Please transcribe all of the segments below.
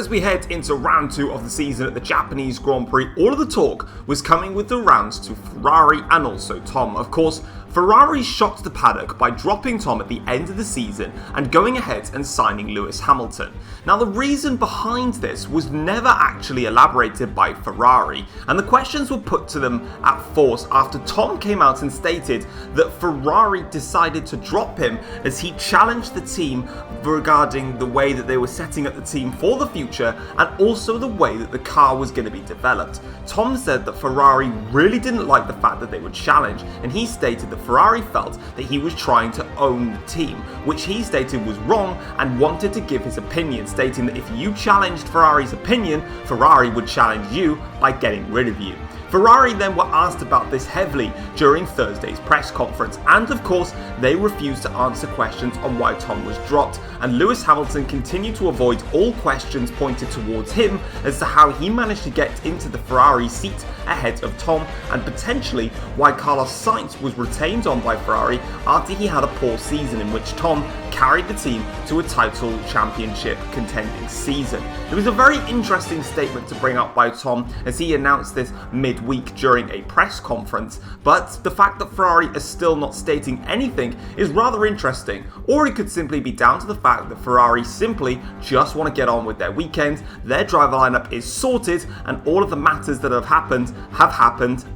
as we head into round 2 of the season at the Japanese Grand Prix, all of the talk was coming with the rounds to Ferrari and also Tom. Of course, Ferrari shocked the paddock by dropping Tom at the end of the season and going ahead and signing Lewis Hamilton. Now, the reason behind this was never actually elaborated by Ferrari, and the questions were put to them at force after Tom came out and stated that Ferrari decided to drop him as he challenged the team regarding the way that they were setting up the team for the future and also the way that the car was going to be developed. Tom said that Ferrari really didn't like the fact that they would challenge, and he stated that Ferrari felt that he was trying to own the team, which he stated was wrong and wanted to give his opinion, stating that if you challenged Ferrari's opinion, Ferrari would challenge you by getting rid of you. Ferrari then were asked about this heavily during Thursday's press conference, and of course they refused to answer questions on why Tom was dropped, and Lewis Hamilton continued to avoid all questions pointed towards him as to how he managed to get into the Ferrari seat ahead of Tom, and potentially why Carlos Sainz was retained on by Ferrari after he had a poor season in which Tom carried the team to a title championship contending season. It was a very interesting statement to bring up by Tom as he announced this midweek during a press conference, but the fact that Ferrari is still not stating anything is rather interesting, or it could simply be down to the fact that Ferrari simply just want to get on with their weekend, their driver lineup is sorted, and all of the matters that have happened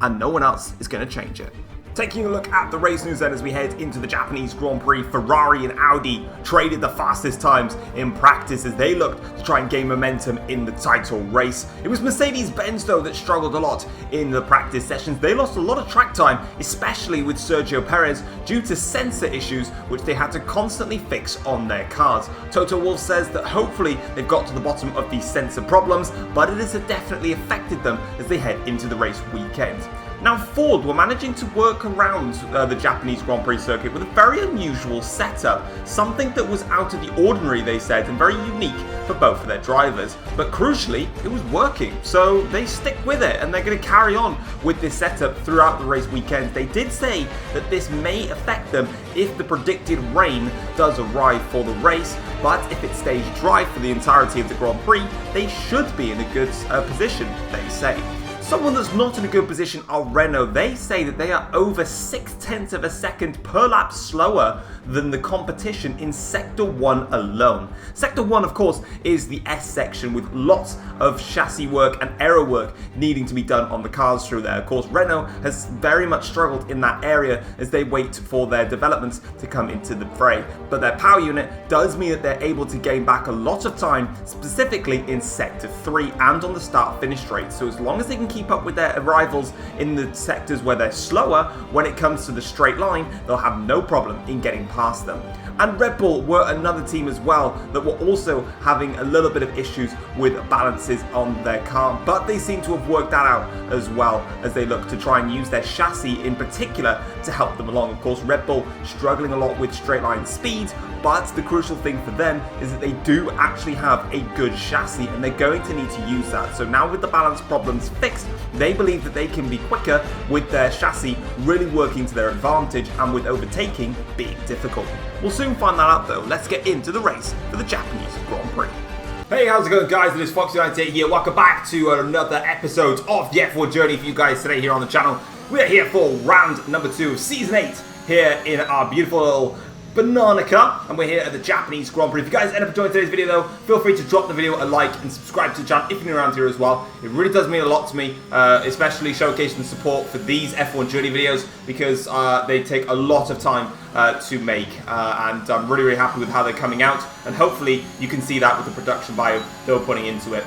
and no one else is going to change it. Taking a look at the race news then as we head into the Japanese Grand Prix, Ferrari and Audi traded the fastest times in practice as they looked to try and gain momentum in the title race. It was Mercedes-Benz though that struggled a lot in the practice sessions. They lost a lot of track time, especially with Sergio Perez, due to sensor issues which they had to constantly fix on their cars. Toto Wolff says that hopefully they've got to the bottom of these sensor problems, but it has definitely affected them as they head into the race weekend. Now, Ford were managing to work around the Japanese Grand Prix circuit with a very unusual setup, something that was out of the ordinary, they said, and very unique for both of their drivers. But crucially, it was working, so they stick with it, and they're going to carry on with this setup throughout the race weekend. They did say that this may affect them if the predicted rain does arrive for the race, but if it stays dry for the entirety of the Grand Prix, they should be in a good position, they say. Someone that's not in a good position are Renault. They say that they are over 0.6 of a second per lap slower than the competition in Sector 1 alone. Sector 1, of course, is the S section with lots of chassis work and aero work needing to be done on the cars through there. Of course, Renault has very much struggled in that area as they wait for their developments to come into the fray. But their power unit does mean that they're able to gain back a lot of time, specifically in Sector 3 and on the start-finish straight. So as long as they can keep up with their rivals in the sectors where they're slower, when it comes to the straight line, they'll have no problem in getting past them. And Red Bull were another team as well that were also having a little bit of issues with balances on their car, but they seem to have worked that out as well as they look to try and use their chassis in particular to help them along. Of course, Red Bull struggling a lot with straight line speed, but the crucial thing for them is that they do actually have a good chassis and they're going to need to use that. So now with the balance problems fixed, they believe that they can be quicker with their chassis really working to their advantage and with overtaking being difficult. We'll soon find that out though. Let's get into the race for the Japanese Grand Prix. Hey, how's it going, guys? It is Foxydude here. Welcome back to another episode of the F1 Journey for you guys today here on the channel. We're here for round number 2 of Season 8 here in our beautiful little banana car, and we're here at the Japanese Grand Prix. If you guys end up enjoying today's video though, feel free to drop the video a like and subscribe to the channel if you're new around here as well. It really does mean a lot to me, especially showcasing the support for these F1 Journey videos, because they take a lot of time to make, and I'm really happy with how they're coming out, and hopefully you can see that with the production value they were putting into it.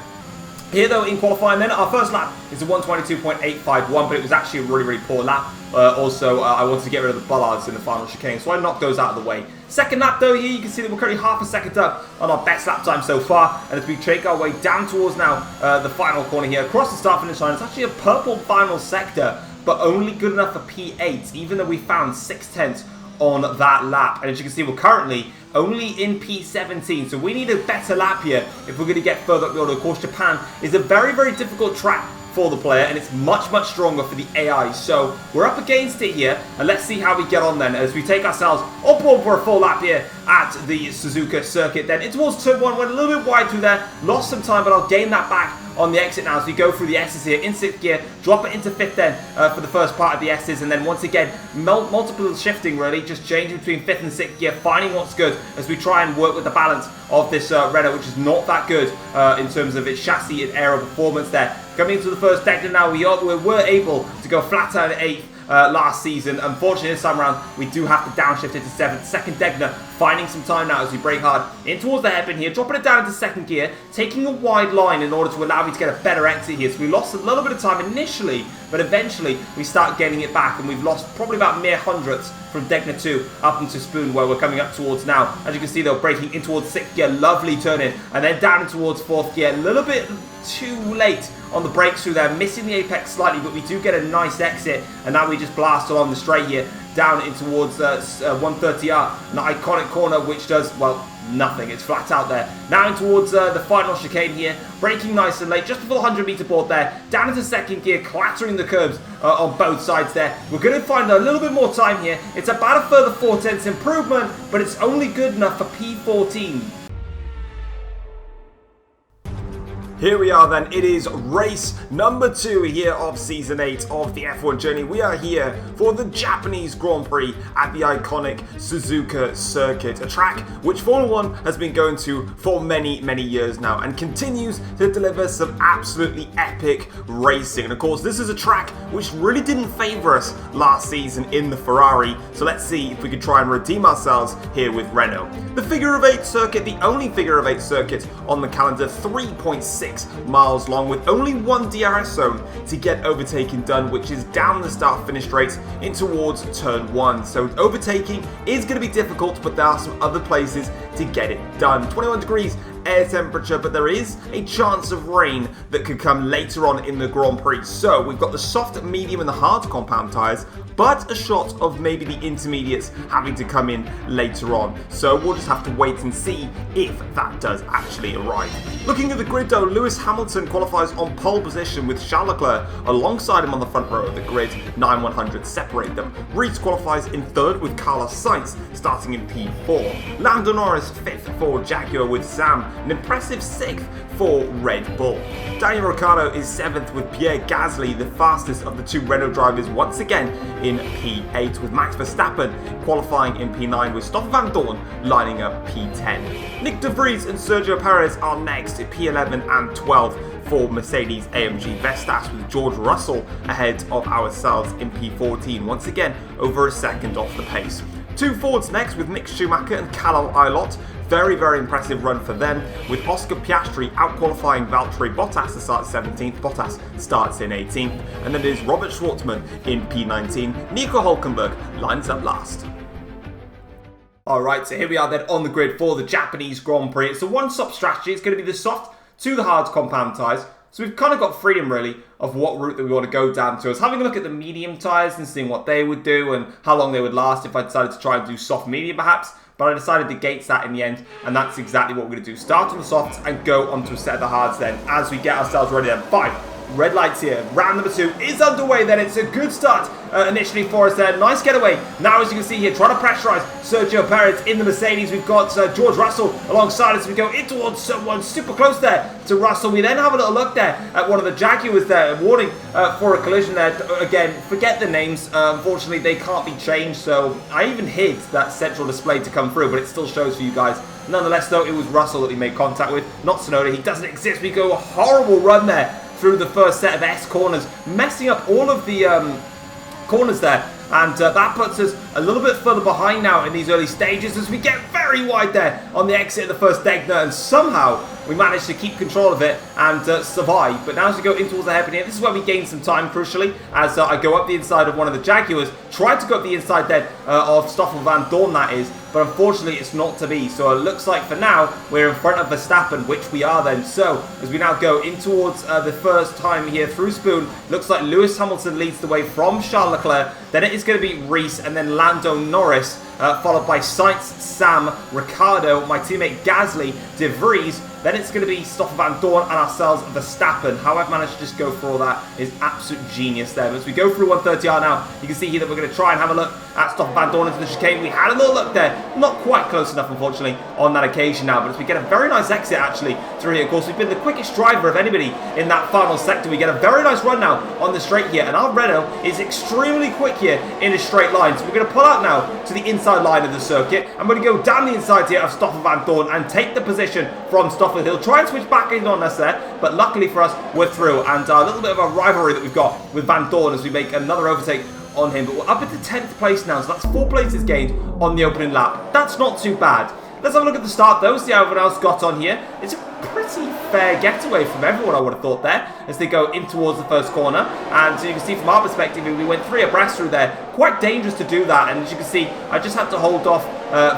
Here though, in qualifying then, our first lap is a 122.851, but it was actually a really poor lap. Also, I wanted to get rid of the bollards in the final chicane, so I knocked those out of the way. Second lap though, here you can see that we're currently half a second up on our best lap time so far, and as we take our way down towards now the final corner here, across the start finish line, it's actually a purple final sector, but only good enough for P8, even though we found 0.6 on that lap. And as you can see, we're currently only in P17, so we need a better lap here if we're going to get further up the order. Of course, Japan is a very difficult track for the player, and it's much stronger for the AI, so we're up against it here, and let's see how we get on then as we take ourselves up Board for a full lap here at the Suzuka circuit. Then in towards turn 1, went a little bit wide through there, lost some time, but I'll gain that back on the exit now as we go through the S's here in 6th gear, drop it into 5th then for the first part of the S's, and then once again multiple shifting really, just changing between 5th and 6th gear, finding what's good as we try and work with the balance of this Renault, which is not that good in terms of its chassis and aero performance there. Coming into the first Degner now, we were able to go flat out at 8th last season. Unfortunately this time around we do have to downshift it to 7th. Second Degner finding some time now as we brake hard in towards the hairpin here, dropping it down into 2nd gear, taking a wide line in order to allow me to get a better exit here. So we lost a little bit of time initially, but eventually we start getting it back, and we've lost probably about mere hundredths from Degner 2 up into Spoon, where we're coming up towards now. As you can see, they're braking in towards 6th gear, lovely turn in, and then down in towards 4th gear, a little bit too late on the brakes through there, missing the apex slightly, but we do get a nice exit, and now we just blast along the straight here, down in towards 130R, an iconic corner which does, well, nothing. It's flat out there. Now in towards the final chicane here, braking nice and late, just before the 100-meter board there, down into 2nd gear, clattering the curbs on both sides there. We're going to find a little bit more time here. It's about a further 0.4 improvement, but it's only good enough for P14. Here we are then, it is race number 2 here of Season 8 of the F1 journey. We are here for the Japanese Grand Prix at the iconic Suzuka circuit, a track which Formula 1 has been going to for many, many years now and continues to deliver some absolutely epic racing. And of course, this is a track which really didn't favour us last season in the Ferrari, so let's see if we can try and redeem ourselves here with Renault. The figure of 8 circuit, the only figure of 8 circuit on the calendar, 3.6 miles long, with only one DRS zone to get overtaking done, which is down the start-finish straight in towards turn 1. So overtaking is going to be difficult, but there are some other places to get it done. 21 degrees air temperature, but there is a chance of rain that could come later on in the Grand Prix. So we've got the soft, medium and the hard compound tyres, but a shot of maybe the intermediates having to come in later on. So we'll just have to wait and see if that does actually arrive. Looking at the grid though, Lewis Hamilton qualifies on pole position with Charles Leclerc alongside him on the front row of the grid. 9/100 separate them. Rees qualifies in 3rd with Carlos Sainz starting in P4. Lando Norris 5th for Jaguar with Sam, an impressive 6th for Red Bull. Daniel Ricciardo is 7th with Pierre Gasly, the fastest of the 2 Renault drivers, once again in P8, with Max Verstappen qualifying in P9 with Stoffel Van Dorn lining up P10. Nick De Vries and Sergio Perez are next at P11 and 12 for Mercedes AMG Vestas, with George Russell ahead of ourselves in P14, once again over a second off the pace. 2 Fords next with Mick Schumacher and Callum Ilott. Very, very impressive run for them, with Oscar Piastri out-qualifying Valtteri Bottas to start 17th. Bottas starts in 18th. And then there's Robert Schwartzman in P19. Nico Hülkenberg lines up last. Alright, so here we are then on the grid for the Japanese Grand Prix. It's a one-stop strategy. It's going to be the soft to the hard compound tyres. So we've kind of got freedom, really, of what route that we want to go down to. I was having a look at the medium tyres and seeing what they would do and how long they would last if I decided to try and do soft medium, perhaps. But I decided to gates that in the end, and that's exactly what we're going to do. Start on the softs and go onto a set of the hards then, as we get ourselves ready then. 5 red lights here. Round number 2 is underway then. It's a good start initially for us there. Nice getaway. Now, as you can see here, trying to pressurise Sergio Perez in the Mercedes. We've got George Russell alongside us. We go in towards someone super close there to Russell. We then have a little look there at one of the Jaguars there, warning for a collision there. Again, forget the names. Unfortunately, they can't be changed, so I even hid that central display to come through, but it still shows for you guys. Nonetheless, though, it was Russell that we made contact with, not Tsunoda. He doesn't exist. We go a horrible run there through the first set of S corners, messing up all of the corners there. And that puts us a little bit further behind now in these early stages as we get very wide there on the exit of the first Degner, and somehow we managed to keep control of it and survive. But now as we go in towards the hairpin here, this is where we gain some time, crucially, as I go up the inside of one of the Jaguars, try to go up the inside then of Stoffel Van Dorn, that is, but unfortunately it's not to be. So it looks like for now we're in front of Verstappen, which we are then. So as we now go in towards the first time here through Spoon, looks like Lewis Hamilton leads the way from Charles Leclerc. Then it is going to be Rees and then Lando Norris, followed by Sainz, Sam, Ricciardo, my teammate Gasly, De Vries, Then it's going to be Stoffel Van Dorn and ourselves, Verstappen. How I've managed to just go through all that is absolute genius there. But as we go through 130R now, you can see here that we're going to try and have a look at Stoffel Van Dorn into the chicane. We had a little look there. Not quite close enough, unfortunately, on that occasion now. But as we get a very nice exit, actually, through here. Of course, we've been the quickest driver of anybody in that final sector. We get a very nice run now on the straight here. And our Renault is extremely quick here in a straight line. So we're going to pull out now to the inside line of the circuit. I'm going to go down the inside here of Stoffel Van Dorn and take the position from Stoffel. He'll try and switch back in on us there. But luckily for us, we're through. And a little bit of a rivalry that we've got with Van Dorn as we make another overtake on him. But we're up at the 10th place now. So that's 4 places gained on the opening lap. That's not too bad. Let's have a look at the start though, see how everyone else got on here. It's a pretty fair getaway from everyone, I would have thought there, as they go in towards the first corner. And so you can see from our perspective, we went 3 abreast through there. Quite dangerous to do that, and as you can see, I just had to hold off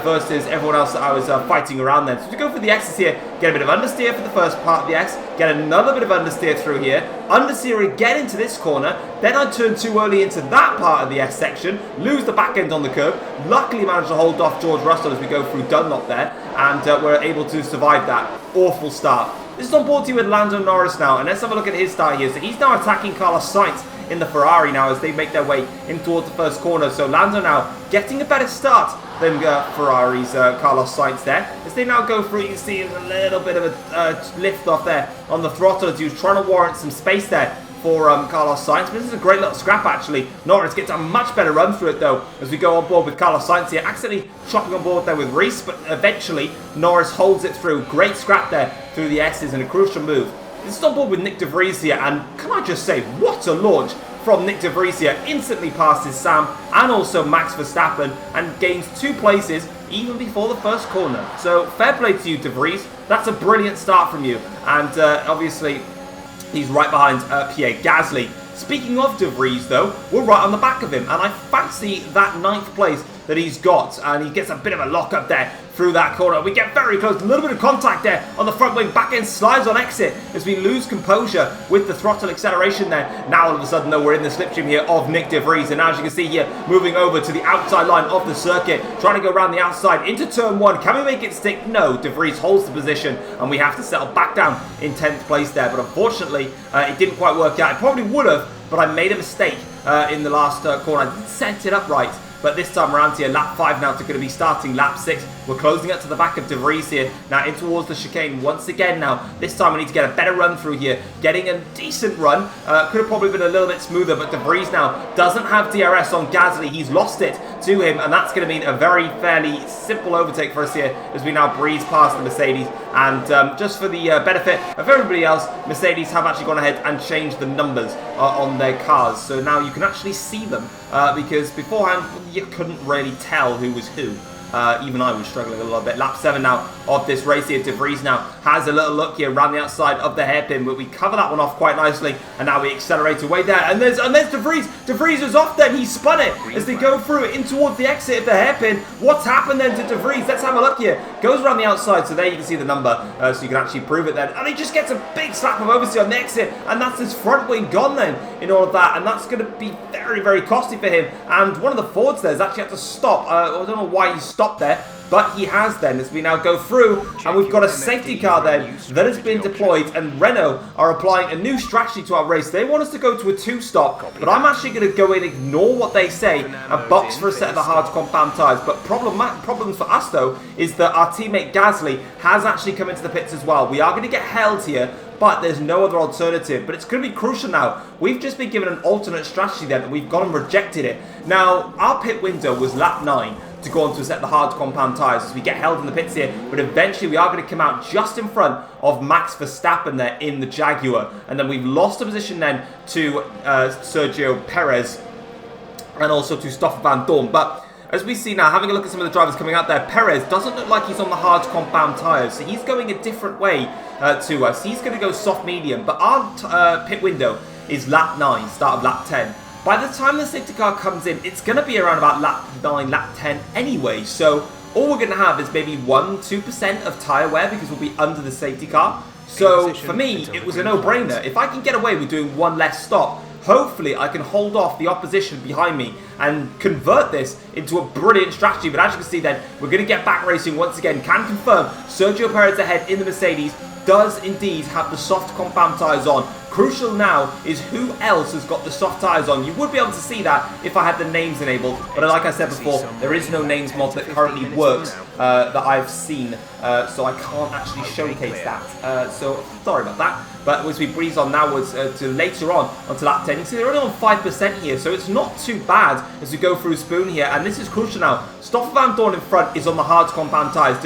versus everyone else that I was fighting around then. So to go for the X's here, get a bit of understeer for the first part of the X, get another bit of understeer through here, understeer again into this corner, then I turn too early into that part of the S section, lose the back end on the curb, luckily managed to hold off George Russell as we go through Dunlop there, and we're able to survive that awful start. This is on board with Lando Norris now, and let's have a look at his start here. So he's now attacking Carlos Sainz in the Ferrari now as they make their way in towards the first corner. So Lando now getting a better start than Ferrari's Carlos Sainz there. As they now go through, you can see a little bit of a lift off there on the throttle as he was trying to warrant some space there for Carlos Sainz. But this is a great little scrap actually. Norris gets a much better run through it though as we go on board with Carlos Sainz here. Accidentally chopping on board there with Reese, but eventually Norris holds it through. Great scrap there through the S's and a crucial move. This is on board with Nick De Vries here, and can I just say, what a launch from Nick De Vries here. Instantly passes Sam and also Max Verstappen and gains 2 places even before the first corner. So fair play to you, De Vries. That's a brilliant start from you. And obviously, he's right behind Pierre Gasly. Speaking of De Vries, though, we're right on the back of him, and I fancy that 9th place that he's got, and he gets a bit of a lock up there through that corner. We get very close, a little bit of contact there on the front wing, back end slides on exit as we lose composure with the throttle acceleration there. Now all of a sudden though, we're in the slipstream here of Nick De Vries, and as you can see here, moving over to the outside line of the circuit, trying to go around the outside into turn 1. Can we make it stick? No, De Vries holds the position, and we have to settle back down in 10th place there, but unfortunately it didn't quite work out. It probably would have, but I made a mistake in the last corner. I didn't set it up right. But this time around here, lap 5 now to going to be starting lap 6. We're closing up to the back of De Vries here. Now in towards the chicane once again now. This time we need to get a better run through here. Getting a decent run. Could have probably been a little bit smoother, but De Vries now doesn't have DRS on Gasly. He's lost it to him, and that's going to mean a very fairly simple overtake for us here as we now breeze past the Mercedes. And just for the benefit of everybody else, Mercedes have actually gone ahead and changed the numbers on their cars. So now you can actually see them because beforehand you couldn't really tell who was who. Even I was struggling a little bit. Lap 7 now of this race here. De Vries now has a little look here around the outside of the hairpin, but we cover that one off quite nicely, and now we accelerate away there. And there's De Vries. De Vries is off then. He spun it as they go through in towards the exit of the hairpin. What's happened then to De Vries? Let's have a look here. Goes around the outside, so there you can see the number, so you can actually prove it then. And he just gets a big slap of oversteer on the exit, and that's his front wing gone then in all of that, and that's going to be very, very costly for him. And one of the Fords there has actually had to stop. I don't know why he stopped there, but he has then, as we now go through, and we've got a safety car then that has been deployed, and Renault are applying a new strategy to our race. They want us to go to a 2-stop, but I'm actually going to go in, ignore what they say, and box for a set of the hard compound tyres. But problems for us though is that our teammate Gasly has actually come into the pits as well. We are going to get held here, but there's no other alternative. But it's going to be crucial now. We've just been given an alternate strategy then, and we've gone and rejected it. Now, our pit window was lap 9 to go on to set the hard compound tyres as we get held in the pits here, but eventually we are going to come out just in front of Max Verstappen there in the Jaguar, and then we've lost a position then to Sergio Perez and also to Stoffel Van Dorn. But as we see now, having a look at some of the drivers coming out there, Perez doesn't look like he's on the hard compound tyres, so he's going a different way to us. He's going to go soft medium, but our pit window is lap 9, start of lap 10. By the time the safety car comes in, it's going to be around about lap 9, lap 10 anyway. So all we're going to have is maybe 1-2% of tyre wear because we'll be under the safety car. So for me, it was a no-brainer. If I can get away with doing one less stop, hopefully I can hold off the opposition behind me and convert this into a brilliant strategy. But as you can see then, we're going to get back racing once again. Can confirm Sergio Perez ahead in the Mercedes does indeed have the soft compound tyres on. Crucial now is who else has got the soft tyres on. You would be able to see that if I had the names enabled, but like I said before, there is no names mod that currently works that I've seen, so I can't actually showcase that. So sorry about that. But as we breeze on now to later on onto lap 10, you see they're only on 5% here, so it's not too bad as we go through Spoon here, and this is crucial now. Stoffel Vandoorne in front is on the hard compound tyres.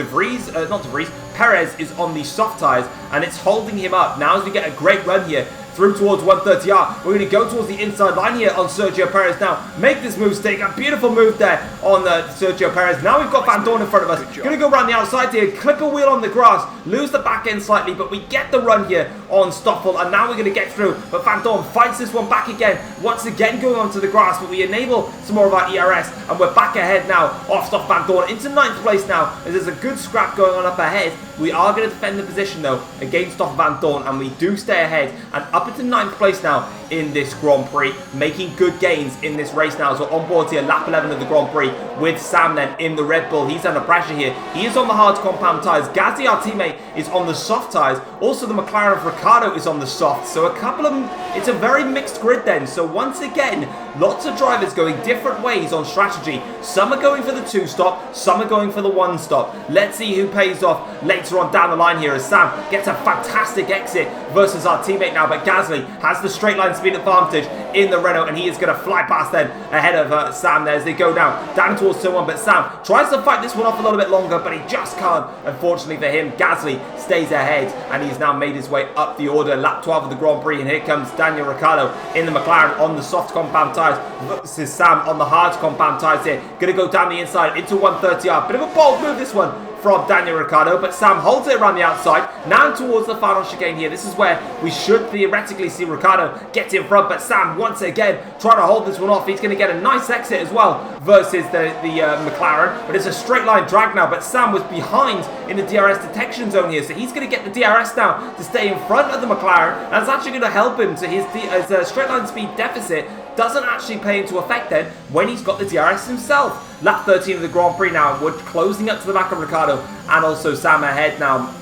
Perez is on the soft tyres, and it's holding him up. Now as we get a great run here through towards 130R, we're going to go towards the inside line here on Sergio Perez now. Make this move stick. A beautiful move there on Sergio Perez. Now we've got Vandoorne in front of us. Going to go around the outside here, clip a wheel on the grass, lose the back end slightly, but we get the run here on Stoffel, and now we're going to get through. But Vandoorne fights this one back again, once again going onto the grass, but we enable some more of our ERS, and we're back ahead now off Stoffel Vandoorne into 9th place now, as there's a good scrap going on up ahead. We are going to defend the position though against Stoffel Vandoorne, and we do stay ahead and up into 9th place now in this Grand Prix, making good gains in this race now. So on board here, lap 11 of the Grand Prix with Sam then in the Red Bull. He's under pressure here. He is on the hard compound tyres. Gasly, our teammate, is on the soft tyres. Also the McLaren of Ricciardo is on the soft. So a couple of them, it's a very mixed grid then. So once again, lots of drivers going different ways on strategy. Some are going for the 2-stop, some are going for the 1-stop. Let's see who pays off later on down the line here as Sam gets a fantastic exit versus our teammate now. But Gasly has the straight line speed advantage in the Renault, and he is going to fly past then ahead of Sam there as they go down towards turn 1. But Sam tries to fight this one off a little bit longer, but he just can't. Unfortunately for him, Gasly stays ahead, and he's now made his way up the order. Lap 12 of the Grand Prix, and here comes Daniel Ricciardo in the McLaren on the soft compound tyres versus Sam on the hard compound tyres here. Going to go down the inside into 130R. Bit of a bold move this one from Daniel Ricciardo, but Sam holds it around the outside. Now towards the final chicane here. This is where we should theoretically see Ricciardo get in front, but Sam once again trying to hold this one off. He's going to get a nice exit as well versus the McLaren, but it's a straight line drag now. But Sam was behind in the DRS detection zone here, so he's going to get the DRS now to stay in front of the McLaren, and it's actually going to help him to his straight line speed deficit doesn't actually play into effect then when he's got the DRS himself. Lap 13 of the Grand Prix now. We're closing up to the back of Ricciardo and also Sam ahead now.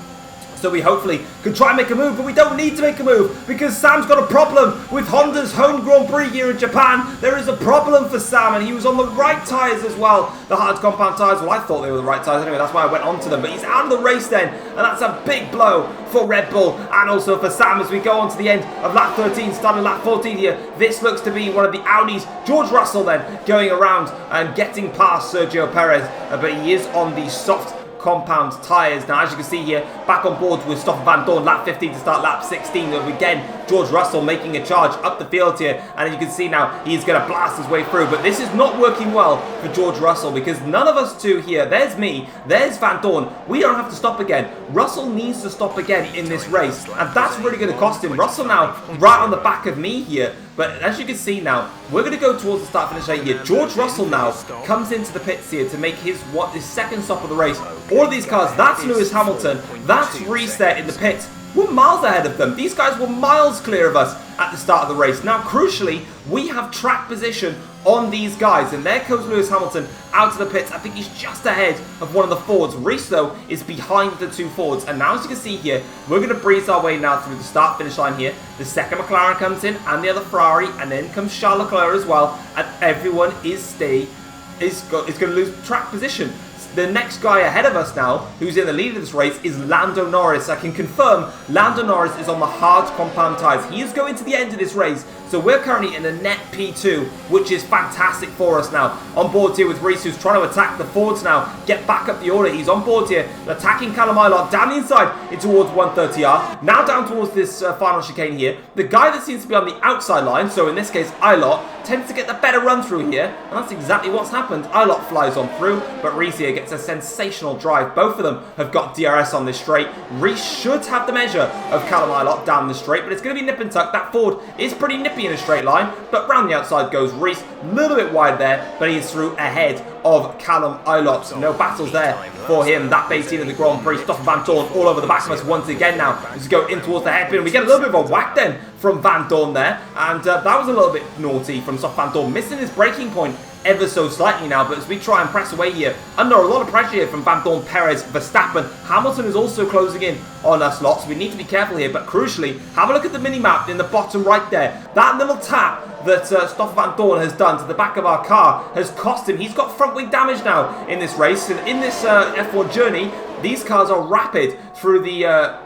So we hopefully can try and make a move, but we don't need to make a move because Sam's got a problem with Honda's home Grand Prix here in Japan. There is a problem for Sam, and he was on the right tyres as well. The hard compound tyres, well, I thought they were the right tyres anyway, that's why I went onto them. But he's out of the race then, and that's a big blow for Red Bull and also for Sam as we go on to the end of lap 13, starting lap 14 here. This looks to be one of the Audis. George Russell then going around and getting past Sergio Perez, but he is on the soft compound tyres. Now as you can see here, back on board with Stoffel Vandoorne, lap 15 to start lap 16. Again, George Russell making a charge up the field here, and as you can see now, he's going to blast his way through, but this is not working well for George Russell because none of us two here, there's me, there's Vandoorne, we don't have to stop again. Russell needs to stop again in this race, and that's really going to cost him. Russell now right on the back of me here, but as you can see now, we're going to go towards the start finish line here. George Russell now comes into the pits here to make his second stop of the race. All of these cars, that's Lewis Hamilton, that's Reese there in the pits. We're miles ahead of them. These guys were miles clear of us at the start of the race. Now, crucially, we have track position on these guys, and there comes Lewis Hamilton out of the pits. I think he's just ahead of one of the Fords. Reese, though, is behind the two Fords, and now as you can see here, we're going to breeze our way now through the start finish line here. The second McLaren comes in, and the other Ferrari, and then comes Charles Leclerc as well, and everyone is going to lose track position. The next guy ahead of us now, who's in the lead of this race, is Lando Norris. I can confirm Lando Norris is on the hard compound tyres. He is going to the end of this race, so we're currently in a net P2, which is fantastic for us now. On board here with Reese, who's trying to attack the Fords now, get back up the order. He's on board here, attacking Callum Ilott down the inside in towards 130R. Now down towards this final chicane here. The guy that seems to be on the outside line, so in this case Ilott, tends to get the better run through here, and that's exactly what's happened. Ilott flies on through, but Reese here gets a sensational drive. Both of them have got DRS on this straight. Reese should have the measure of Callum Ilott down the straight, but it's going to be nip and tuck. That Ford is pretty nippy in a straight line, but round the outside goes Reese. A little bit wide there, but he's through ahead of Callum Ilott. No battles there for him. That base in the Grand Prix. Stoffel Vandoorne all over the back of us once again now. As we go in towards the hairpin. We get a little bit of a whack then from Vandoorne there. And that was a little bit naughty from Stoffel Vandoorne. Missing his braking point ever so slightly now, but as we try and press away here, under a lot of pressure here from Vandoorne, Perez, Verstappen, Hamilton is also closing in on us lot, so we need to be careful here, but crucially, have a look at the mini-map in the bottom right there. That little tap that Stoffel Vandoorne has done to the back of our car has cost him. He's got front wing damage now in this race, and in this F1 journey, these cars are rapid through the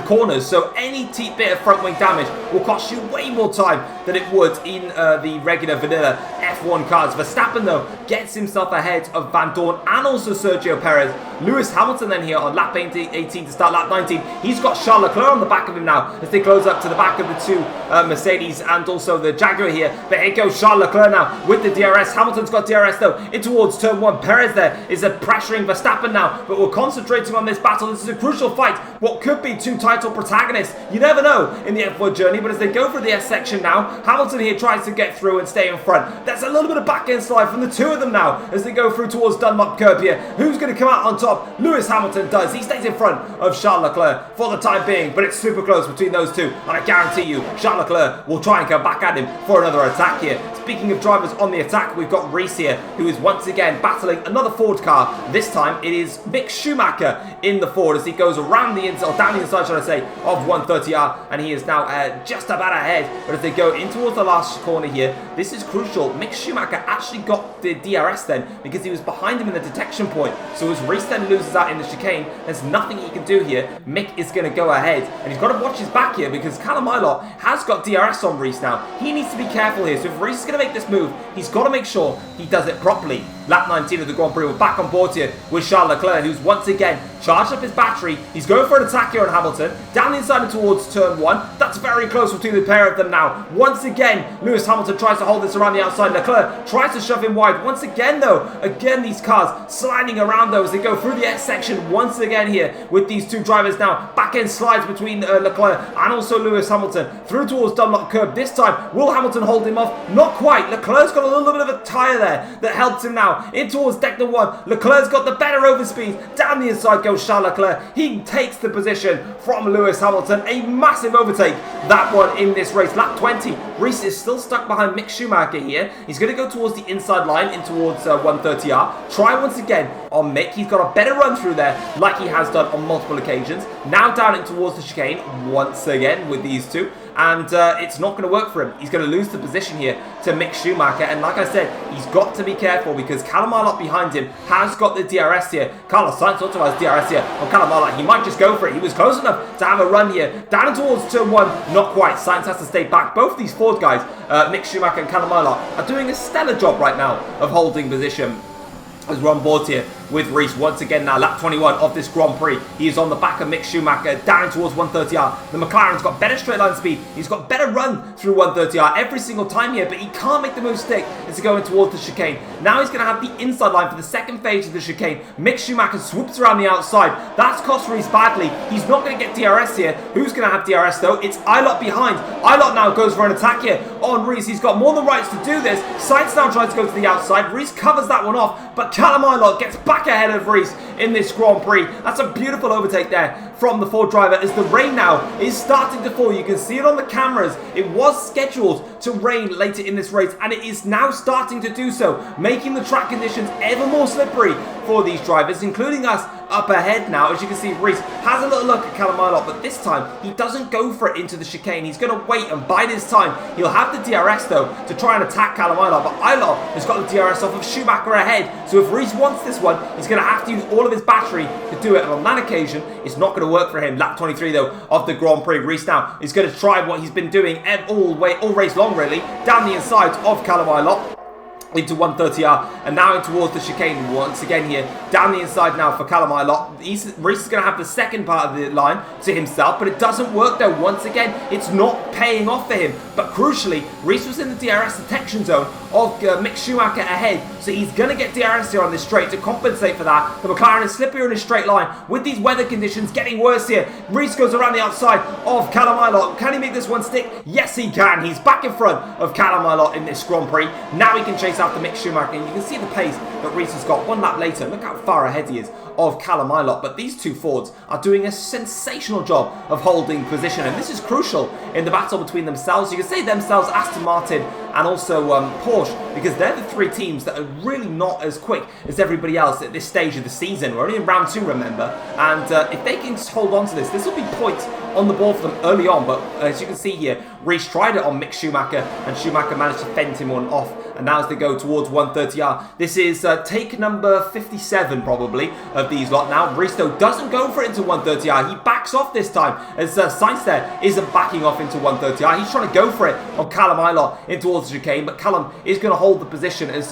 corners, so any bit of front wing damage will cost you way more time than it would in the regular vanilla F1 cars. Verstappen though gets himself ahead of Vandoorne and also Sergio Perez. Lewis Hamilton then here on lap 18 to start lap 19. He's got Charles Leclerc on the back of him now as they close up to the back of the two Mercedes and also the Jaguar here. But here goes Charles Leclerc now with the DRS. Hamilton's got DRS though in towards turn 1. Perez there is pressuring Verstappen now, but we're concentrating on this battle. This is a crucial fight. What could be two title protagonists. You never know in the F1 journey, but as they go for the S section now, Hamilton here tries to get through and stay in front. There's a little bit of back end slide from the two of them now as they go through towards Dunlop curb here. Who's going to come out on top? Lewis Hamilton does. He stays in front of Charles Leclerc for the time being, but it's super close between those two, and I guarantee you Charles Leclerc will try and come back at him for another attack here. Speaking of drivers on the attack, we've got Reese here, who is once again battling another Ford car. This time it is Mick Schumacher in the Ford as he goes around the inside, or down the inside, should I say, of 130R, and he is now just about ahead. But as they go in towards the last corner here, this is crucial. Mick Schumacher actually got the DRS then because he was behind him in the detection point. So as Reese then loses out in the chicane, there's nothing he can do here. Mick is going to go ahead, and he's got to watch his back here because Callum Ilott has got DRS on Reese now. He needs to be careful here. So if Reese is going to make this move, he's got to make sure he does it properly. Lap 19 of the Grand Prix, we're back on board here with Charles Leclerc, who's once again charged up his battery. He's going for an attack here on Hamilton, down the inside and towards turn 1. That's very close between the pair of them now. Once again, Lewis Hamilton tries to hold this around the outside. Leclerc tries to shove him wide. Once again though, these cars sliding around though as they go through the S section once again here with these two drivers now. Back end slides between Leclerc and also Lewis Hamilton through towards Dunlop curb. This time, will Hamilton hold him off? Not quite. Leclerc's got a little bit of a tyre there that helps him now. In towards Declan 1. Leclerc's got the better overspeed. Down the inside goes Charles Leclerc. He takes the position from Lewis Hamilton. A massive overtake, that one in this race. Lap 20. Reese is still stuck behind Mick Schumacher here. He's going to go towards the inside line in towards 130R. Try once again on Mick. He's got a better run through there like he has done on multiple occasions. Now down in towards the chicane once again with these two. And it's not going to work for him. He's going to lose the position here to Mick Schumacher. And like I said, he's got to be careful because Callum Ilott behind him has got the DRS here. Carlos Sainz also has DRS here on Callum Ilott. He might just go for it. He was close enough to have a run here. Down towards turn 1, not quite. Sainz has to stay back. Both these Ford guys, Mick Schumacher and Callum Ilott, are doing a stellar job right now of holding position. As we're on board here with Reese once again now, lap 21 of this Grand Prix. He is on the back of Mick Schumacher, down towards 130R. The McLaren's got better straight line speed. He's got better run through 130R every single time here, but he can't make the move stick as he's going towards the chicane. Now he's going to have the inside line for the second phase of the chicane. Mick Schumacher swoops around the outside. That's cost Reese badly. He's not going to get DRS here. Who's going to have DRS though? It's Ilott behind. Ilott now goes for an attack here on Reese. He's got more than rights to do this. Sainz now tries to go to the outside. Reese covers that one off, but Callum Ilott gets back ahead of Reese in this Grand Prix. That's a beautiful overtake there from the Ford driver as the rain now is starting to fall. You can see it on the cameras. It was scheduled to rain later in this race and it is now starting to do so, making the track conditions ever more slippery for these drivers, including us up ahead now. As you can see, Reese has a little look at Callum Ilott, but this time he doesn't go for it into the chicane. He's going to wait and bide his time. He'll have the DRS though to try and attack Callum Ilott, but Ilott has got the DRS off of Schumacher ahead. So if Reese wants this one, he's going to have to use all of his battery to do it, and on that occasion it's not going to work for him. Lap 23 though of the Grand Prix. Reese now is going to try what he's been doing all race long really, down the inside of Callum Ilott into 130R and now in towards the chicane once again here, down the inside now for Callum Ilott. Reese is going to have the second part of the line to himself, but it doesn't work though. Once again, it's not paying off for him, but crucially, Reese was in the DRS detection zone of Mick Schumacher ahead, so he's going to get DRS here on this straight to compensate for that. The McLaren is slippier in a straight line with these weather conditions getting worse here. Reese goes around the outside of Callum Ilott. Can he make this one stick? Yes, he can. He's back in front of Callum Ilott in this Grand Prix. Now he can chase after Mick Schumacher, and you can see the pace that Reese has got. 1 lap later, look how far ahead he is of Callum Ilott. But these two Fords are doing a sensational job of holding position, and this is crucial in the battle between themselves. You can say themselves, Aston Martin, and also Porsche, because they're the 3 teams that are really not as quick as everybody else at this stage of the season. We're only in round 2, remember, and if they can just hold on to this will be points on the ball for them early on. But as you can see here, Reese tried it on Mick Schumacher, and Schumacher managed to fend him one off. And now as they go towards 130R, this is take number 57 probably of these lot. Now Reese though doesn't go for it into 130R. He backs off this time as Sainz there isn't backing off into 130R. He's trying to go for it on Callum Ilott in towards the chicane, but Callum is going to hold the position as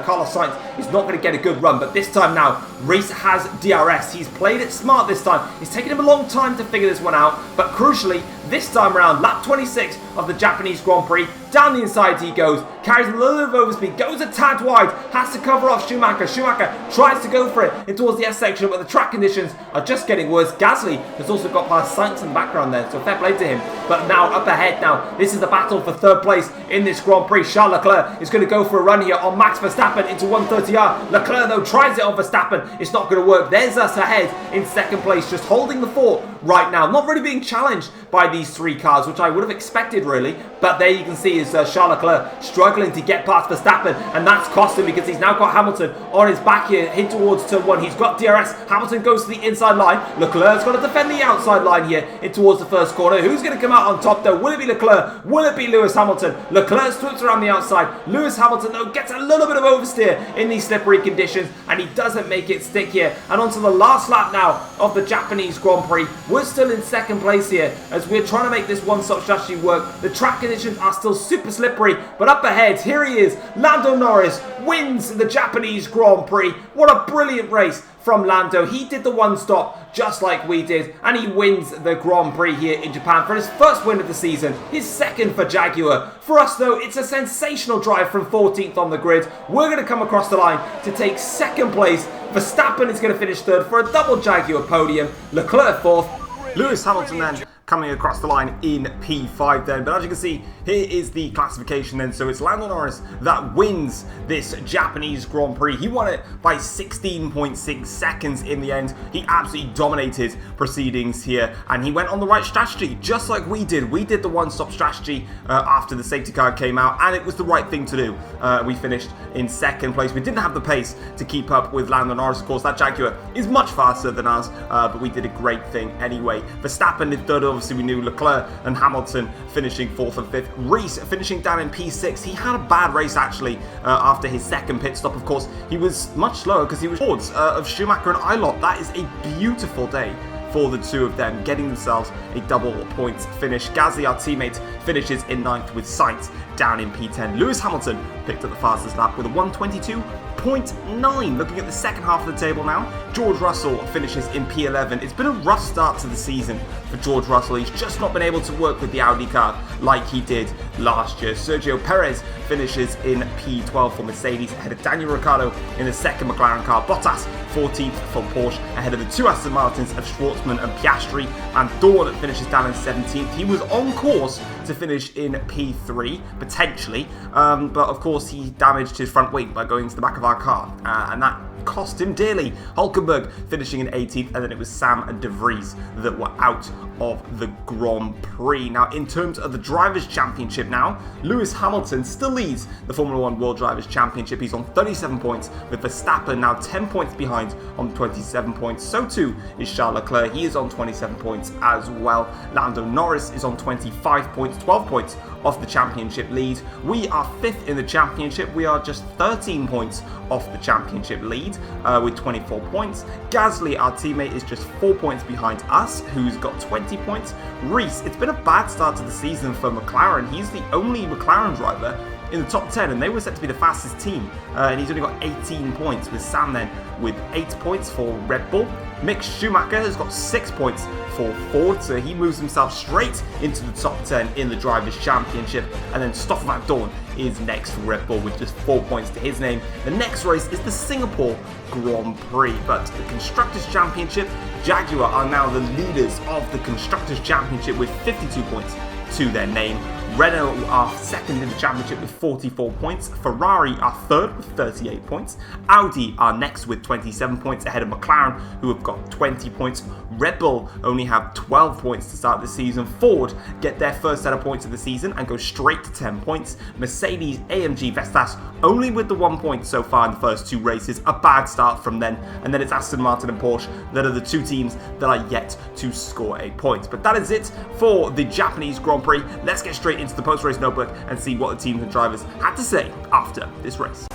Carlos Sainz is not going to get a good run. But this time now, Reese has DRS. He's played it smart this time. It's taken him a long time to figure this one out, but crucially, this time around, lap 26 of the Japanese Grand Prix, down the inside he goes, carries a little bit of overspeed, goes a tad wide, has to cover off Schumacher. Schumacher tries to go for it in towards the S section, but the track conditions are just getting worse. Gasly has also got past Sainz in the background there, so fair play to him. But now, up ahead now, this is the battle for 3rd place in this Grand Prix. Charles Leclerc is going to go for a run here on Max Verstappen into 130R. Leclerc, though, tries it on Verstappen. It's not going to work. There's us ahead in 2nd place, just holding the fort right now. Not really being challenged by these 3 cars, which I would have expected, really. But there you can see is Charles Leclerc struggling to get past Verstappen, and that's cost him because he's now got Hamilton on his back here, head towards turn 1. He's got DRS. Hamilton goes to the inside line. Leclerc's got to defend the outside line here in towards the 1st corner. Who's going to come out on top, though? Will it be Leclerc? Will it be Lewis Hamilton? Leclerc swoops around the outside. Lewis Hamilton, though, gets a little bit of oversteer in these slippery conditions, and he doesn't make it stick here. And onto the last lap now of the Japanese Grand Prix. We're still in 2nd place here as we're trying to make this one-stop strategy work. The track conditions are still super slippery, but up ahead, here he is. Lando Norris wins the Japanese Grand Prix. What a brilliant race from Lando. He did the one-stop just like we did, and he wins the Grand Prix here in Japan for his 1st win of the season, his 2nd for Jaguar. For us, though, it's a sensational drive from 14th on the grid. We're going to come across the line to take 2nd place. Verstappen is going to finish 3rd for a double Jaguar podium. Leclerc 4th. Lewis Hamilton then coming across the line in P5 then. But as you can see, here is the classification then. So it's Lando Norris that wins this Japanese Grand Prix. He won it by 16.6 seconds in the end. He absolutely dominated proceedings here, and he went on the right strategy, just like we did. We did the one-stop strategy after the safety car came out, and it was the right thing to do. We finished in 2nd place. We didn't have the pace to keep up with Lando Norris. Of course, that Jaguar is much faster than us, but we did a great thing anyway. Verstappen did 3rd. Obviously, we knew Leclerc and Hamilton finishing 4th and 5th. Reese finishing down in P6. He had a bad race, actually, after his 2nd pit stop. Of course, he was much slower because he was towards of Schumacher and Ilott. That is a beautiful day for the 2 of them, getting themselves a double points finish. Gasly, our teammate, finishes in 9th with Sainz down in P10. Lewis Hamilton picked up the fastest lap with a 1:22.9. Looking at the 2nd half of the table now, George Russell finishes in P11. It's been a rough start to the season for George Russell. He's just not been able to work with the Audi car like he did last year. Sergio Perez finishes in P12 for Mercedes, ahead of Daniel Ricciardo in the 2nd McLaren car. Bottas 14th for Porsche, ahead of the 2 Aston Martins of Schwartzman and Piastri, and Dorn finishes down in 17th. He was on course to finish in P3, potentially, but of course he damaged his front wing by going to the back of our car, and that cost him dearly. Hulkenberg finishing in 18th, and then it was Sam de Vries that were out of the Grand Prix. Now, in terms of the Drivers' Championship now, Lewis Hamilton still leads the Formula 1 World Drivers' Championship. He's on 37 points, with Verstappen now 10 points behind on 27 points. So too is Charles Leclerc. He is on 27 points as well. Lando Norris is on 25 points, 12 points off the championship lead. We are 5th in the championship. We are just 13 points off the championship lead with 24 points. Gasly, our teammate, is just 4 points behind us, who's got 20 points. Reese, it's been a bad start to the season for McLaren. He's the only McLaren driver in the top 10, and they were set to be the fastest team, and he's only got 18 points, with Sam then with 8 points for Red Bull. Mick Schumacher has got 6 points for Ford, so he moves himself straight into the top 10 in the Drivers' Championship. And then Stoffel Vandoorne is next for Red Bull with just 4 points to his name. The next race is the Singapore Grand Prix, but the Constructors' Championship, Jaguar are now the leaders of the Constructors' Championship with 52 points to their name. Renault are second in the championship with 44 points. Ferrari are third with 38 points. Audi are next with 27 points ahead of McLaren, who have got 20 points. Red Bull only have 12 points to start the season. Ford get their first set of points of the season and go straight to 10 points. Mercedes, AMG, Vestas only with the 1 point so far in the first 2 races. A bad start from then. And then it's Aston Martin and Porsche that are the 2 teams that are yet to score a point. But that is it for the Japanese Grand Prix. Let's get straight into the post-race notebook and see what the teams and drivers had to say after this race.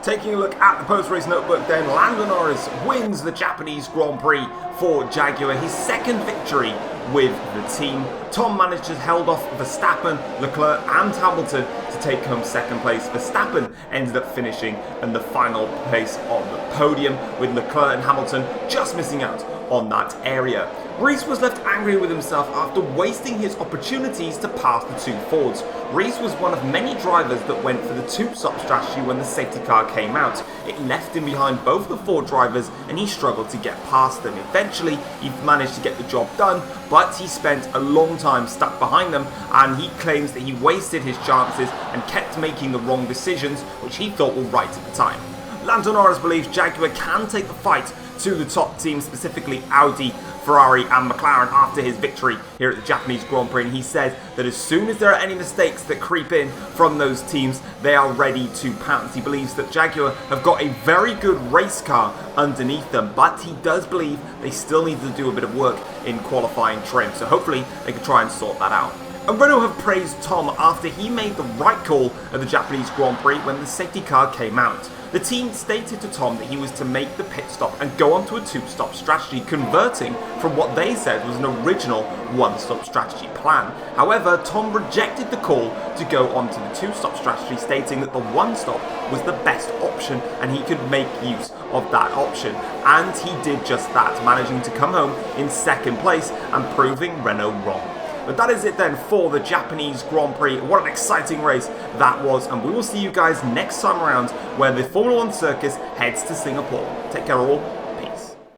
Taking a look at the post-race notebook then, Lando Norris wins the Japanese Grand Prix for Jaguar, his second victory with the team. Tom managed to hold off Verstappen, Leclerc and Hamilton to take home second place. Verstappen ended up finishing in the final place on the podium, with Leclerc and Hamilton just missing out on that area. Reese was left angry with himself after wasting his opportunities to pass the 2 Fords. Reese was one of many drivers that went for the 2-stop strategy when the safety car came out. It left him behind both the Ford drivers and he struggled to get past them. Eventually, he managed to get the job done, but he spent a long time stuck behind them, and he claims that he wasted his chances and kept making the wrong decisions, which he thought were right at the time. Lando Norris believes Jaguar can take the fight to the top teams, specifically Audi, Ferrari and McLaren, after his victory here at the Japanese Grand Prix, and he said that as soon as there are any mistakes that creep in from those teams, they are ready to pounce. He believes that Jaguar have got a very good race car underneath them, but he does believe they still need to do a bit of work in qualifying trim, so hopefully they can try and sort that out. And Renault have praised Tom after he made the right call at the Japanese Grand Prix when the safety car came out. The team stated to Tom that he was to make the pit stop and go on to a 2-stop strategy, converting from what they said was an original 1-stop strategy plan. However, Tom rejected the call to go on to the 2-stop strategy, stating that the 1-stop was the best option and he could make use of that option. And he did just that, managing to come home in second place and proving Renault wrong. But that is it then for the Japanese Grand Prix. What an exciting race that was, and we will see you guys next time around where the Formula 1 circus heads to Singapore. Take care all.